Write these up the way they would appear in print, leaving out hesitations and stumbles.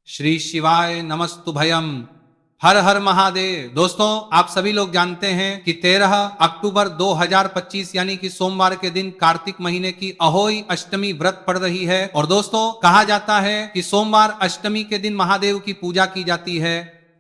श्री शिवाय नमस्तुभयम। हर हर महादेव। दोस्तों, आप सभी लोग जानते हैं कि 13 अक्टूबर 2025 यानी कि सोमवार के दिन कार्तिक महीने की अहोई अष्टमी व्रत पड़ रही है। और दोस्तों, कहा जाता है कि सोमवार अष्टमी के दिन महादेव की पूजा की जाती है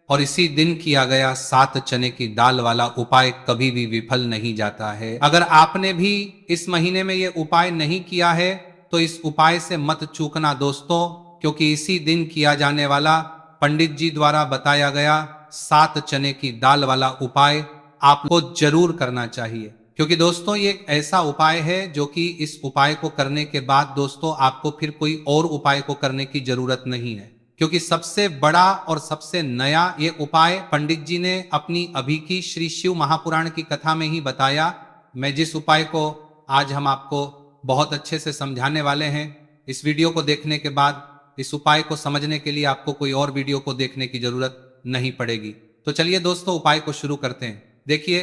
और इसी दिन किया गया 7 चने की दाल वाला उपाय कभी भी विफल नहीं जाता है। अगर आपने भी इस महीने में ये उपाय नहीं किया है तो इस उपाय से मत चूकना दोस्तों, क्योंकि इसी दिन किया जाने वाला पंडित जी द्वारा बताया गया 7 चने की दाल वाला उपाय आपको जरूर करना चाहिए। क्योंकि दोस्तों, ये एक ऐसा उपाय है जो कि इस उपाय को करने के बाद दोस्तों आपको फिर कोई और उपाय को करने की जरूरत नहीं है, क्योंकि सबसे बड़ा और सबसे नया ये उपाय पंडित जी ने अपनी अभी की श्री शिव महापुराण की कथा में ही बताया। मैं जिस उपाय को आज हम आपको बहुत अच्छे से समझाने वाले हैं, इस वीडियो को देखने के बाद इस उपाय को समझने के लिए आपको कोई और वीडियो को देखने की जरूरत नहीं पड़ेगी। तो चलिए दोस्तों, उपाय को शुरू करते हैं। देखिए,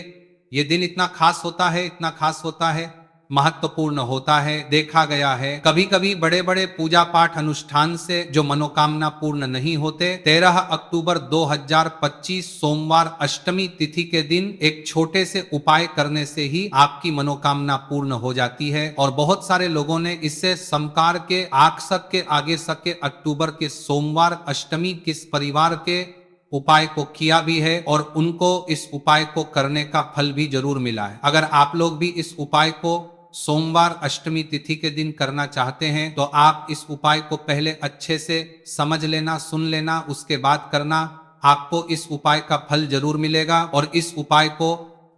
ये दिन इतना खास होता है, इतना खास होता है, महत्वपूर्ण होता है। देखा गया है कभी कभी बड़े बड़े पूजा पाठ अनुष्ठान से जो मनोकामना पूर्ण नहीं होते, 13 अक्टूबर 2025 सोमवार अष्टमी तिथि के दिन एक छोटे से उपाय करने से ही आपकी मनोकामना पूर्ण हो जाती है। और बहुत सारे लोगों ने इससे समकार के आग सक के आगे सक के अक्टूबर के सोमवार अष्टमी किस परिवार के उपाय को किया भी है और उनको इस उपाय को करने का फल भी जरूर मिला है। अगर आप लोग भी इस उपाय को सोमवार अष्टमी तिथि के दिन करना चाहते हैं तो आप इस उपाय को पहले अच्छे से समझ लेना, सुन लेना, उसके बाद करना। आपको इस उपाय का फल जरूर मिलेगा और इस उपाय को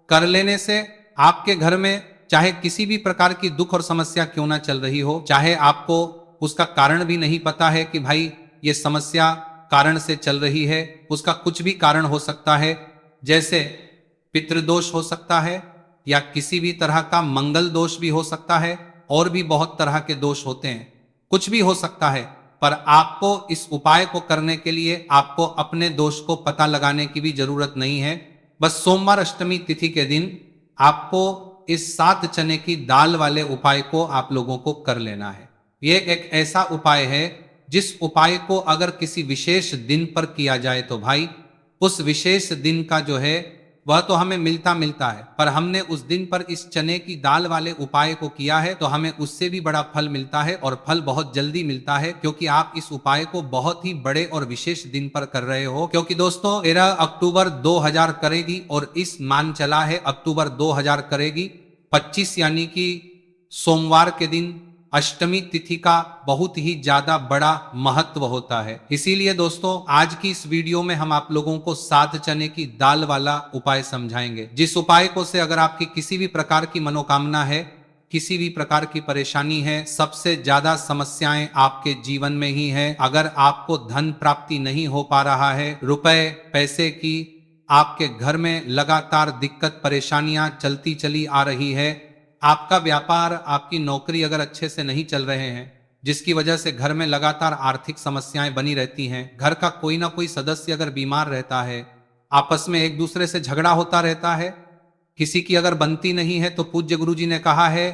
कर लेने से आपके घर में चाहे किसी भी प्रकार की दुख और समस्या क्यों ना चल रही हो, चाहे आपको उसका कारण भी नहीं पता है कि भाई ये समस्या कारण से चल रही है, उसका कुछ भी कारण हो सकता है, जैसे पितृदोष हो सकता है या किसी भी तरह का मंगल दोष भी हो सकता है, और भी बहुत तरह के दोष होते हैं, कुछ भी हो सकता है। पर आपको इस उपाय को करने के लिए आपको अपने दोष को पता लगाने की भी जरूरत नहीं है। बस सोमवार अष्टमी तिथि के दिन आपको इस 7 चने की दाल वाले उपाय को आप लोगों को कर लेना है। ये एक ऐसा उपाय है जिस उपाय को अगर किसी विशेष दिन पर किया जाए तो भाई उस विशेष दिन का जो है वह तो हमें मिलता है, पर हमने उस दिन पर इस चने की दाल वाले उपाय को किया है तो हमें उससे भी बड़ा फल मिलता है और फल बहुत जल्दी मिलता है, क्योंकि आप इस उपाय को बहुत ही बड़े और विशेष दिन पर कर रहे हो। क्योंकि दोस्तों 13 अक्टूबर 2000 करेगी और इस मान चला है अक्टूबर 2000 करेगी 25 यानी कि सोमवार के दिन अष्टमी तिथि का बहुत ही ज्यादा बड़ा महत्व होता है। इसीलिए दोस्तों, आज की इस वीडियो में हम आप लोगों को 7 चने की दाल वाला उपाय समझाएंगे, जिस उपाय को से अगर आपकी किसी भी प्रकार की मनोकामना है, किसी भी प्रकार की परेशानी है, सबसे ज्यादा समस्याएं आपके जीवन में ही है, अगर आपको धन प्राप्ति नहीं हो पा रहा है, रुपए पैसे की आपके घर में लगातार दिक्कत परेशानियां चलती चली आ रही है, आपका व्यापार आपकी नौकरी अगर अच्छे से नहीं चल रहे हैं, जिसकी वजह से घर में लगातार आर्थिक समस्याएं बनी रहती हैं, घर का कोई ना कोई सदस्य अगर बीमार रहता है, आपस में एक दूसरे से झगड़ा होता रहता है, किसी की अगर बनती नहीं है, तो पूज्य गुरु जी ने कहा है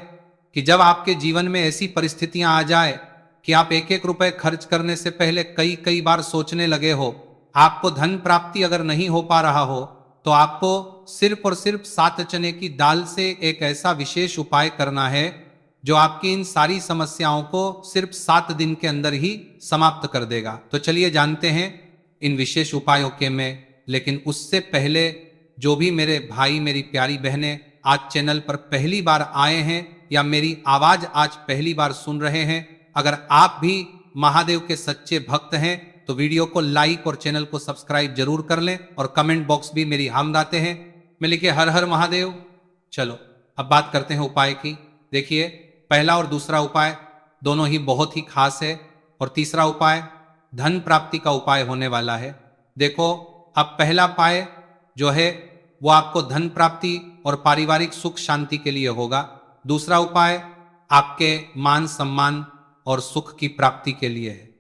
कि जब आपके जीवन में ऐसी परिस्थितियां आ जाए कि आप एक एक रुपए खर्च करने से पहले कई कई बार सोचने लगे हो, आपको धन प्राप्ति अगर नहीं हो पा रहा हो, तो आपको सिर्फ और सिर्फ 7 चने की दाल से एक ऐसा विशेष उपाय करना है जो आपकी इन सारी समस्याओं को सिर्फ 7 दिन के अंदर ही समाप्त कर देगा। तो चलिए जानते हैं इन विशेष उपायों के में। लेकिन उससे पहले जो भी मेरे भाई मेरी प्यारी बहनें आज चैनल पर पहली बार आए हैं या मेरी आवाज आज पहली बार सुन रहे हैं, अगर आप भी महादेव के सच्चे भक्त हैं तो वीडियो को लाइक और चैनल को सब्सक्राइब जरूर कर लें और कमेंट बॉक्स भी मेरी हमद आते हैं में लिखे हर हर महादेव। चलो अब बात करते हैं उपाय की। देखिए, पहला और दूसरा उपाय दोनों ही बहुत ही खास है और तीसरा उपाय धन प्राप्ति का उपाय होने वाला है। देखो, अब पहला उपाय जो है वो आपको धन प्राप्ति और पारिवारिक सुख शांति के लिए होगा। दूसरा उपाय आपके मान सम्मान और सुख की प्राप्ति के लिए है।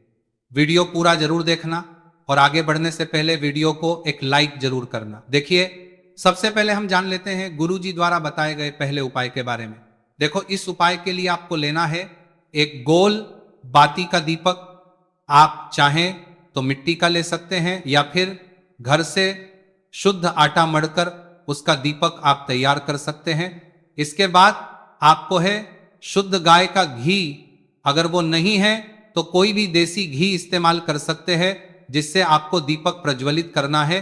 वीडियो पूरा जरूर देखना और आगे बढ़ने से पहले वीडियो को एक लाइक जरूर करना। देखिए, सबसे पहले हम जान लेते हैं गुरु जी द्वारा बताए गए पहले उपाय के बारे में। देखो, इस उपाय के लिए आपको लेना है एक गोल बाती का दीपक। आप चाहें तो मिट्टी का ले सकते हैं, या फिर घर से शुद्ध आटा मढ़कर उसका दीपक आप तैयार कर सकते हैं। इसके बाद आपको है शुद्ध गाय का घी, अगर वो नहीं है तो कोई भी देसी घी इस्तेमाल कर सकते हैं, जिससे आपको दीपक प्रज्वलित करना है।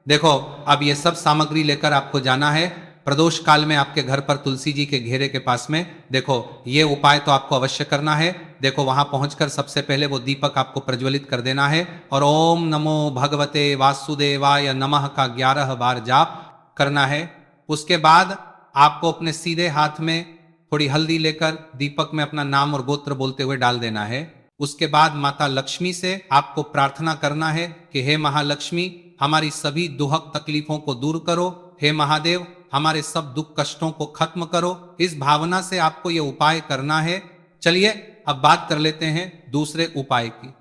देखो, अब ये सब सामग्री लेकर आपको जाना है प्रदोष काल में आपके घर पर तुलसी जी के घेरे के पास में। देखो, ये उपाय तो आपको अवश्य करना है। देखो, वहां पहुंचकर सबसे पहले वो दीपक आपको प्रज्वलित कर देना है और ओम नमो भगवते वासुदेवाय नमः का 11 बार जाप करना है। उसके बाद आपको अपने सीधे हाथ में थोड़ी हल्दी लेकर दीपक में अपना नाम और गोत्र बोलते हुए डाल देना है। उसके बाद माता लक्ष्मी से आपको प्रार्थना करना है कि हे महालक्ष्मी, हमारी सभी दुहक तकलीफों को दूर करो। हे महादेव, हमारे सब दुख कष्टों को खत्म करो। इस भावना से आपको यह उपाय करना है। चलिए अब बात कर लेते हैं दूसरे उपाय की।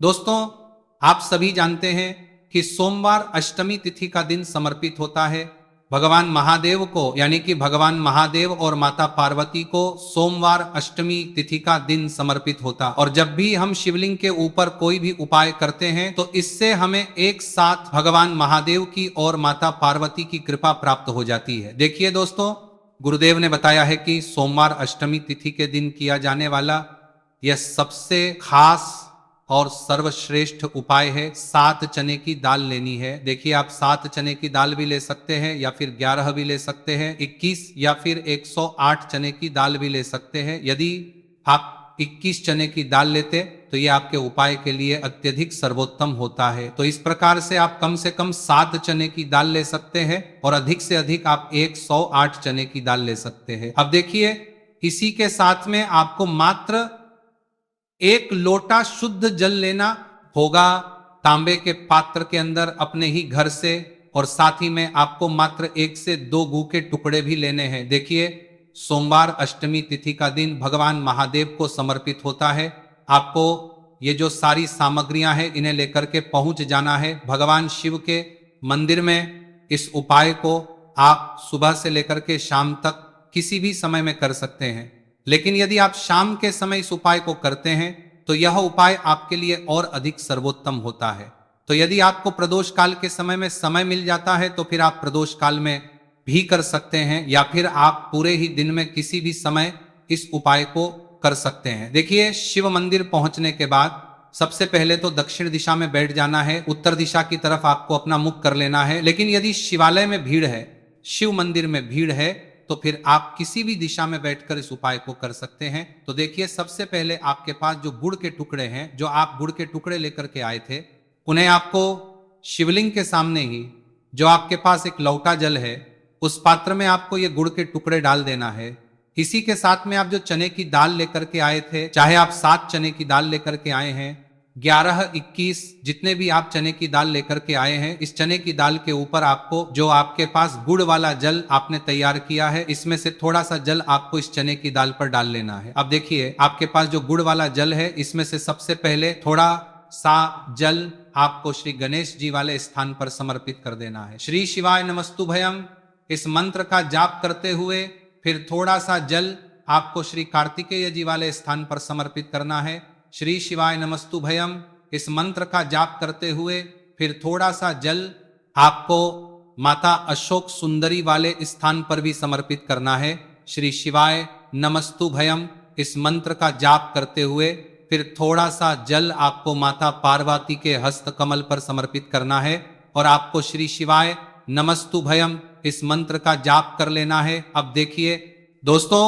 दोस्तों, आप सभी जानते हैं कि सोमवार अष्टमी तिथि का दिन समर्पित होता है भगवान महादेव को, यानी कि भगवान महादेव और माता पार्वती को सोमवार अष्टमी तिथि का दिन समर्पित होता। और जब भी हम शिवलिंग के ऊपर कोई भी उपाय करते हैं तो इससे हमें एक साथ भगवान महादेव की और माता पार्वती की कृपा प्राप्त हो जाती है। देखिए दोस्तों, गुरुदेव ने बताया है कि सोमवार अष्टमी तिथि के दिन किया जाने वाला यह सबसे खास और सर्वश्रेष्ठ उपाय है। 7 चने की दाल लेनी है। देखिए, आप 7 चने की दाल भी ले सकते हैं, या फिर 11 भी ले सकते हैं, 21 या फिर 108 चने की दाल भी ले सकते हैं। यदि आप 21 चने की दाल लेते तो ये आपके उपाय के लिए अत्यधिक सर्वोत्तम होता है। तो इस प्रकार से आप कम से कम 7 चने की दाल ले सकते हैं और अधिक से अधिक आप 108 चने की दाल ले सकते हैं। अब देखिए, इसी के साथ में आपको मात्र 1 लोटा शुद्ध जल लेना होगा तांबे के पात्र के अंदर अपने ही घर से, और साथ ही में आपको मात्र 1 से 2 गू के टुकड़े भी लेने हैं। देखिए, सोमवार अष्टमी तिथि का दिन भगवान महादेव को समर्पित होता है। आपको ये जो सारी सामग्रियां हैं इन्हें लेकर के पहुंच जाना है भगवान शिव के मंदिर में। इस उपाय को आप सुबह से लेकर के शाम तक किसी भी समय में कर सकते हैं, लेकिन यदि आप शाम के समय इस उपाय को करते हैं तो यह उपाय आपके लिए और अधिक सर्वोत्तम होता है। तो यदि आपको प्रदोष काल के समय में समय मिल जाता है तो फिर आप प्रदोष काल में भी कर सकते हैं, या फिर आप पूरे ही दिन में किसी भी समय इस उपाय को कर सकते हैं। देखिए, शिव मंदिर पहुंचने के बाद सबसे पहले तो दक्षिण दिशा में बैठ जाना है। उत्तर दिशा की तरफ आपको अपना मुख कर लेना है। लेकिन यदि शिवालय में भीड़ है, शिव मंदिर में भीड़ है, तो फिर आप किसी भी दिशा में बैठकर इस उपाय को कर सकते हैं। तो देखिए, सबसे पहले आपके पास जो गुड़ के टुकड़े हैं, जो आप गुड़ के टुकड़े लेकर के आए थे, उन्हें आपको शिवलिंग के सामने ही जो आपके पास एक लौटा जल है उस पात्र में आपको ये गुड़ के टुकड़े डाल देना है। इसी के साथ में आप जो चने की दाल लेकर के आए थे, चाहे आप 7 चने की दाल लेकर के आए हैं, 11, 21 जितने भी आप चने की दाल लेकर के आए हैं, इस चने की दाल के ऊपर आपको जो आपके पास गुड़ वाला जल आपने तैयार किया है, इसमें से थोड़ा सा जल आपको इस चने की दाल पर डाल लेना है। अब देखिए, आपके पास जो गुड़ वाला जल है, इसमें से सबसे पहले थोड़ा सा जल आपको श्री गणेश जी वाले स्थान पर समर्पित कर देना है। श्री शिवाय नमस्तुभयम इस मंत्र का जाप करते हुए फिर थोड़ा सा जल आपको श्री कार्तिकेय जी वाले स्थान पर समर्पित करना है। श्री शिवाय नमस्तुभयम इस मंत्र का जाप करते हुए फिर थोड़ा सा जल आपको माता अशोक सुंदरी वाले स्थान पर भी समर्पित करना है। श्री शिवाय नमस्तुभयम इस मंत्र का जाप करते हुए फिर थोड़ा सा जल आपको माता पार्वती के हस्त कमल पर समर्पित करना है और आपको श्री शिवाय नमस्तुभयम इस मंत्र का जाप कर लेना है। अब देखिए दोस्तों,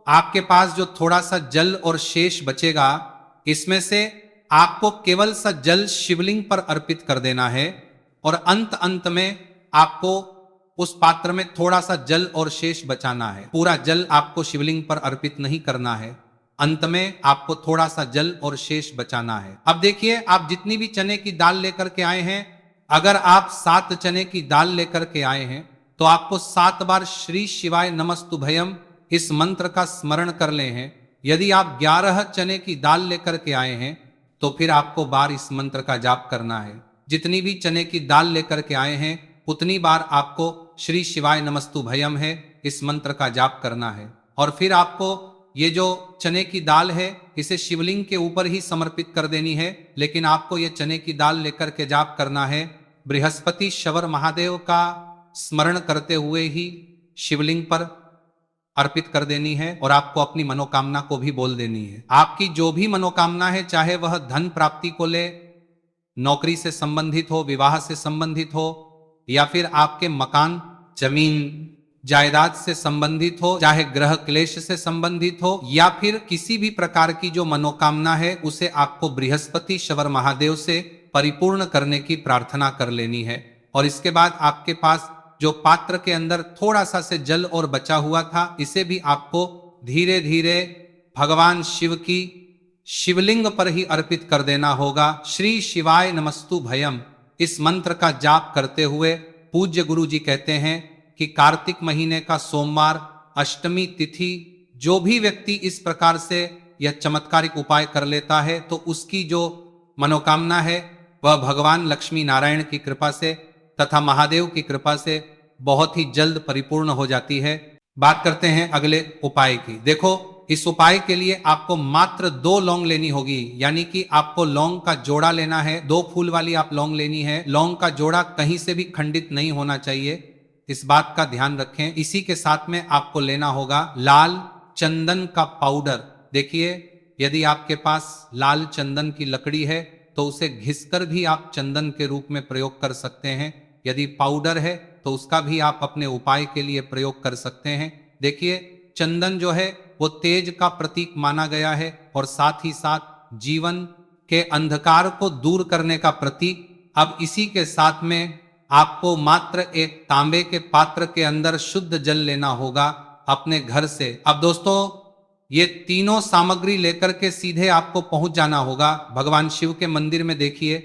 आपके पास जो थोड़ा सा जल और शेष बचेगा, इसमें से आपको केवल सा जल शिवलिंग पर अर्पित कर देना है और अंत में आपको उस पात्र में थोड़ा सा जल और शेष बचाना है। पूरा जल आपको शिवलिंग पर अर्पित नहीं करना है, अंत में आपको थोड़ा सा जल और शेष बचाना है। अब देखिए, आप जितनी भी चने की दाल लेकर के आए हैं, अगर आप 7 चने की दाल लेकर के आए हैं तो आपको 7 बार श्री शिवाय नमस्तुभयम इस मंत्र का स्मरण कर ले हैं। यदि आप 11 चने की दाल लेकर के आए हैं तो फिर आपको बार इस मंत्र का जाप करना है। जितनी भी चने की दाल लेकर के आए हैं उतनी बार आपको श्री शिवाय नमस्तुभयम है इस मंत्र का जाप करना है। और फिर आपको ये जो चने की दाल है इसे शिवलिंग के ऊपर ही समर्पित कर देनी है, लेकिन आपको ये चने की दाल लेकर के जाप करना है। बृहस्पति शवर महादेव का स्मरण करते हुए ही शिवलिंग पर अर्पित कर देनी है और आपको अपनी मनोकामना को भी बोल देनी है। आपकी जो भी मनोकामना है, चाहे वह धन प्राप्ति को ले, नौकरी से संबंधित हो, विवाह से संबंधित हो, या फिर आपके मकान जमीन जायदाद से संबंधित हो, चाहे ग्रह क्लेश से संबंधित हो, या फिर किसी भी प्रकार की जो मनोकामना है उसे आपको बृहस्पति शवर महादेव से परिपूर्ण करने की प्रार्थना कर लेनी है। और इसके बाद आपके पास जो पात्र के अंदर थोड़ा सा से जल और बचा हुआ था, इसे भी आपको धीरे धीरे भगवान शिव की शिवलिंग पर ही अर्पित कर देना होगा। श्री शिवाय नमस्तु भयम इस मंत्र का जाप करते हुए पूज्य गुरु जी कहते हैं कि कार्तिक महीने का सोमवार अष्टमी तिथि जो भी व्यक्ति इस प्रकार से यह चमत्कारिक उपाय कर लेता है तो उसकी जो मनोकामना है वह भगवान लक्ष्मी नारायण की कृपा से तथा महादेव की कृपा से बहुत ही जल्द परिपूर्ण हो जाती है। बात करते हैं अगले उपाय की। देखो, इस उपाय के लिए आपको मात्र 2 लौंग लेनी होगी, यानी कि आपको लौंग का जोड़ा लेना है। 2 फूल वाली आप लौंग लेनी है। लौंग का जोड़ा कहीं से भी खंडित नहीं होना चाहिए, इस बात का ध्यान रखें। इसी के साथ में आपको लेना होगा लाल चंदन का पाउडर। देखिए, यदि आपके पास लाल चंदन की लकड़ी है तो उसे घिसकर भी आप चंदन के रूप में प्रयोग कर सकते हैं। यदि पाउडर है तो उसका भी आप अपने उपाय के लिए प्रयोग कर सकते हैं। देखिए, चंदन जो है वो तेज का प्रतीक माना गया है और साथ ही साथ जीवन के अंधकार को दूर करने का प्रतीक। अब इसी के साथ में आपको मात्र एक तांबे के पात्र के अंदर शुद्ध जल लेना होगा अपने घर से। अब दोस्तों, ये तीनों सामग्री लेकर के सीधे आपको पहुंच जाना होगा भगवान शिव के मंदिर में। देखिए,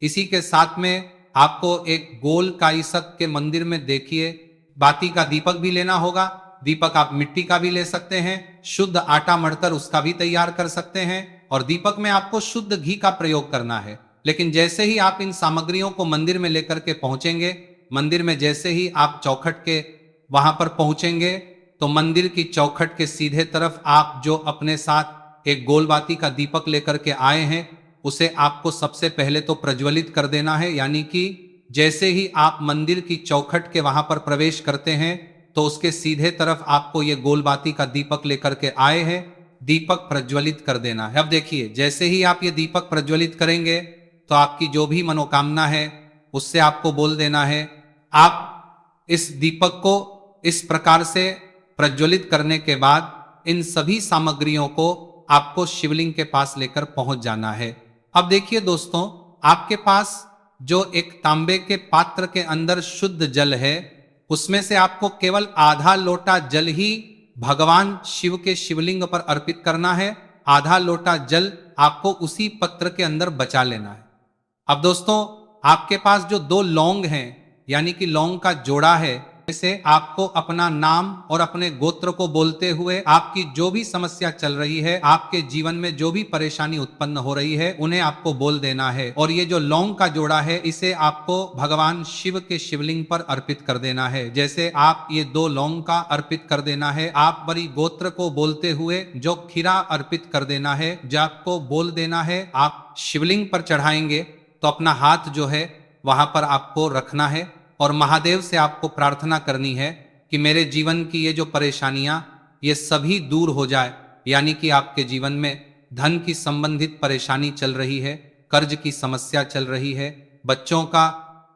इसी के साथ में आपको एक गोल काईसक के मंदिर में देखिए बाती का दीपक भी लेना होगा। दीपक आप मिट्टी का भी ले सकते हैं, शुद्ध आटा मढ़कर उसका भी तैयार कर सकते हैं, और दीपक में आपको शुद्ध घी का प्रयोग करना है। लेकिन जैसे ही आप इन सामग्रियों को मंदिर में लेकर के पहुंचेंगे, मंदिर में जैसे ही आप चौखट के वहां पर पहुंचेंगे तो मंदिर की चौखट के सीधे तरफ आप जो अपने साथ एक गोलबाती का दीपक लेकर के आए हैं उसे आपको सबसे पहले तो प्रज्वलित कर देना है। यानी कि जैसे ही आप मंदिर की चौखट के वहां पर प्रवेश करते हैं तो उसके सीधे तरफ आपको ये गोलबाती का दीपक लेकर के आए हैं, दीपक प्रज्वलित कर देना है। अब देखिए, जैसे ही आप ये दीपक प्रज्वलित करेंगे तो आपकी जो भी मनोकामना है उससे आपको बोल देना है। आप इस दीपक को इस प्रकार से प्रज्वलित करने के बाद इन सभी सामग्रियों को आपको शिवलिंग के पास लेकर पहुंच जाना है। अब देखिए दोस्तों, आपके पास जो एक तांबे के पात्र के अंदर शुद्ध जल है उसमें से आपको केवल आधा लोटा जल ही भगवान शिव के शिवलिंग पर अर्पित करना है। आधा लोटा जल आपको उसी पत्र के अंदर बचा लेना है। अब दोस्तों, आपके पास जो 2 लौंग हैं, यानी कि लौंग का जोड़ा है, इसे आपको अपना नाम और अपने गोत्र को बोलते हुए आपकी जो भी समस्या चल रही है, आपके जीवन में जो भी परेशानी उत्पन्न हो रही है, उन्हें आपको बोल देना है। और ये जो लौंग का जोड़ा है इसे आपको भगवान शिव के शिवलिंग पर अर्पित कर देना है। जैसे आप ये 2 लौंग का अर्पित कर देना है, आप बड़ी गोत्र को बोलते हुए जो खीरा अर्पित कर देना है, जो आपको बोल देना है। आप शिवलिंग पर चढ़ाएंगे तो अपना हाथ जो है वहां पर आपको रखना है और महादेव से आपको प्रार्थना करनी है कि मेरे जीवन की ये जो परेशानियां ये सभी दूर हो जाए। यानी कि आपके जीवन में धन की संबंधित परेशानी चल रही है, कर्ज की समस्या चल रही है, बच्चों का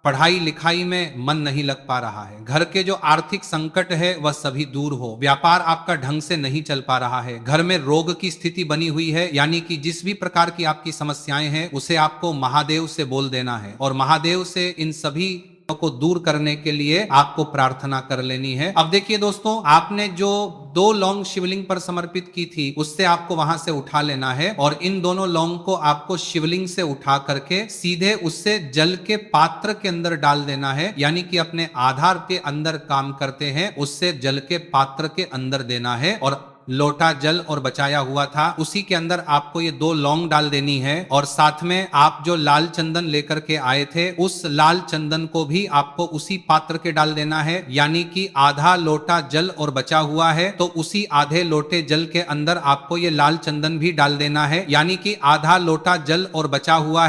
पढ़ाई लिखाई में मन नहीं लग पा रहा है, घर के जो आर्थिक संकट है वह सभी दूर हो, व्यापार आपका ढंग से नहीं चल पा रहा है, घर में रोग की स्थिति बनी हुई है, यानी कि जिस भी प्रकार की आपकी समस्याएं हैं उसे आपको महादेव से बोल देना है और महादेव से इन सभी को दूर करने के लिए आपको प्रार्थना कर लेनी है। अब देखिए दोस्तों, आपने जो 2 लौंग शिवलिंग पर समर्पित की थी उससे आपको वहां से उठा लेना है और इन दोनों लौंग को आपको शिवलिंग से उठा करके सीधे उससे जल के पात्र के अंदर डाल देना है। यानी कि अपने आधार के अंदर काम करते हैं उससे जल के पात्र के अंदर देना है और लोटा जल और बचाया हुआ था, उसी के अंदर आपको ये 2 लौंग डाल देनी है और साथ में आप जो लाल चंदन लेकर के आए थे उस लाल चंदन को भी आपको उसी पात्र के डाल देना है। यानी कि आधा लोटा जल और बचा हुआ है तो उसी आधे लोटे जल के अंदर आपको ये लाल चंदन भी डाल देना है। यानी कि आधा लोटा जल और बचा हुआ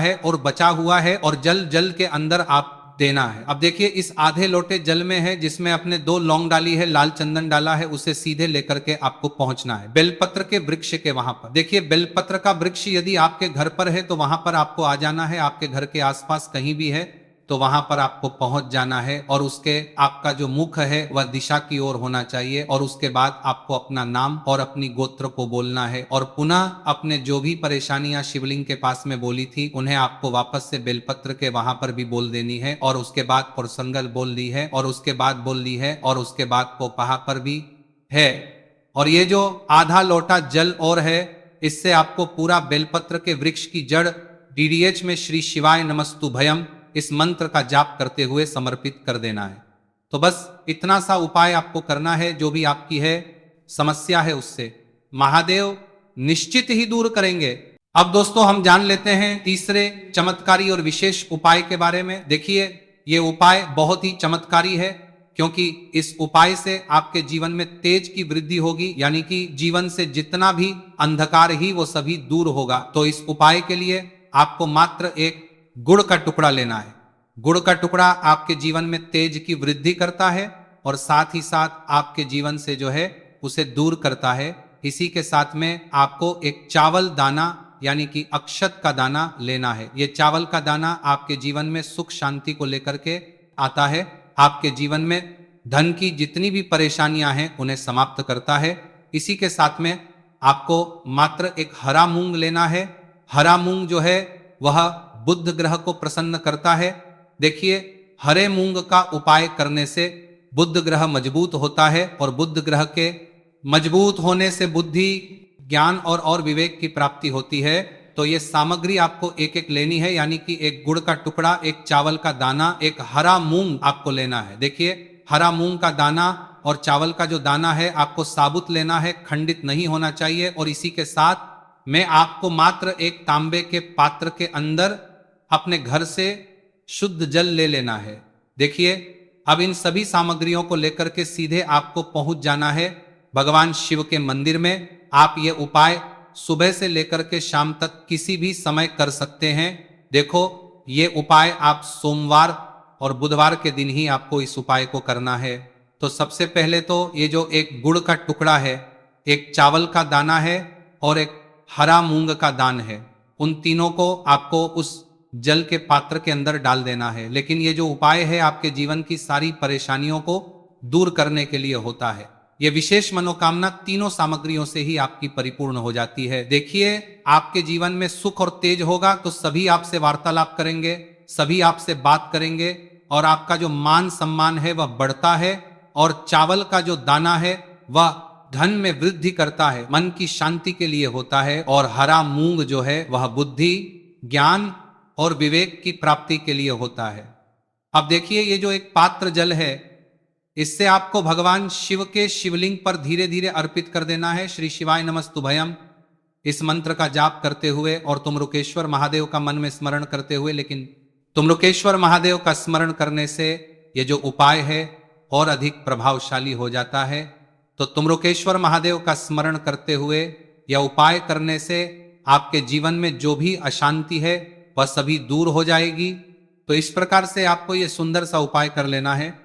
है और जल जल के अंदर आप देना है। अब देखिए इस आधे लोटे जल में है जिसमें आपने 2 लौंग डाली है, लाल चंदन डाला है, उसे सीधे लेकर के आपको पहुंचना है बेलपत्र के वृक्ष के वहां पर। देखिए बेलपत्र का वृक्ष यदि आपके घर पर है तो वहां पर आपको आ जाना है, आपके घर के आसपास कहीं भी है तो वहां पर आपको पहुंच जाना है और उसके आपका जो मुख है वह दिशा की ओर होना चाहिए और उसके बाद आपको अपना नाम और अपनी गोत्र को बोलना है और पुनः अपने जो भी परेशानियां शिवलिंग के पास में बोली थी उन्हें आपको वापस से बेलपत्र के वहां पर भी बोल देनी है और उसके बाद पुरसंगल बोल दी है और उसके बाद बोल दी है और उसके बाद पोपहा पर भी है। और ये जो आधा लोटा जल और है इससे आपको पूरा बेलपत्र के वृक्ष की जड़ डीडीएच में श्री शिवाय नमस्तु भयम इस मंत्र का जाप करते हुए समर्पित कर देना है। तो बस इतना सा उपाय आपको करना है, जो भी आपकी है समस्या है उससे महादेव निश्चित ही दूर करेंगे। अब दोस्तों हम जान लेते हैं तीसरे चमत्कारी और विशेष उपाय के बारे में। देखिए ये उपाय बहुत ही चमत्कारी है क्योंकि इस उपाय से आपके जीवन में तेज की वृद्धि होगी, यानी कि जीवन से जितना भी अंधकार ही वो सभी दूर होगा। तो इस उपाय के लिए आपको मात्र एक गुड़ का टुकड़ा लेना है। गुड़ का टुकड़ा आपके जीवन में तेज की वृद्धि करता है और साथ ही साथ आपके जीवन से जो है उसे दूर करता है। इसी के साथ में आपको एक चावल दाना यानी कि अक्षत का दाना लेना है। ये चावल का दाना आपके जीवन में सुख शांति को लेकर के आता है, आपके जीवन में धन की जितनी भी परेशानियां हैं उन्हें समाप्त करता है। इसी के साथ में आपको मात्र एक हरा मूंग लेना है। हरा मूंग जो है वह बुध ग्रह को प्रसन्न करता है। देखिए हरे मूंग का उपाय करने से बुध ग्रह मजबूत होता है और बुध ग्रह के मजबूत होने से बुद्धि, ज्ञान और विवेक की प्राप्ति होती है। तो ये सामग्री आपको एक एक लेनी है, यानी कि एक गुड़ का टुकड़ा, एक चावल का दाना, एक हरा मूंग आपको लेना है। देखिए हरा मूंग का दाना और चावल का जो दाना है आपको साबुत लेना है, खंडित नहीं होना चाहिए। और इसी के साथ में आपको मात्र एक तांबे के पात्र के अंदर अपने घर से शुद्ध जल ले लेना है। देखिए अब इन सभी सामग्रियों को लेकर के सीधे आपको पहुंच जाना है भगवान शिव के मंदिर में। आप ये उपाय सुबह से लेकर के शाम तक किसी भी समय कर सकते हैं। देखो ये उपाय आप सोमवार और बुधवार के दिन ही आपको इस उपाय को करना है। तो सबसे पहले तो ये जो एक गुड़ का टुकड़ा है, एक चावल का दाना है और एक हरा मूंग का दान है, उन तीनों को आपको उस जल के पात्र के अंदर डाल देना है। लेकिन ये जो उपाय है आपके जीवन की सारी परेशानियों को दूर करने के लिए होता है। ये विशेष मनोकामना तीनों सामग्रियों से ही आपकी परिपूर्ण हो जाती है। देखिए आपके जीवन में सुख और तेज होगा तो सभी आपसे वार्तालाप करेंगे, सभी आपसे बात करेंगे और आपका जो मान सम्मान है वह बढ़ता है। और चावल का जो दाना है वह धन में वृद्धि करता है, मन की शांति के लिए होता है। और हरा मूंग जो है वह बुद्धि, ज्ञान और विवेक की प्राप्ति के लिए होता है। अब देखिए ये जो एक पात्र जल है इससे आपको भगवान शिव के शिवलिंग पर धीरे धीरे अर्पित कर देना है। श्री शिवाय नमस्तु भयम इस मंत्र का जाप करते हुए और तुमरुकेश्वर महादेव का मन में स्मरण करते हुए। लेकिन तुमरुकेश्वर महादेव का स्मरण करने से ये जो उपाय है और अधिक प्रभावशाली हो जाता है। तो तुमरुकेश्वर महादेव का स्मरण करते हुए यह उपाय करने से आपके जीवन में जो भी अशांति है वह सभी दूर हो जाएगी। तो इस प्रकार से आपको ये सुंदर सा उपाय कर लेना है।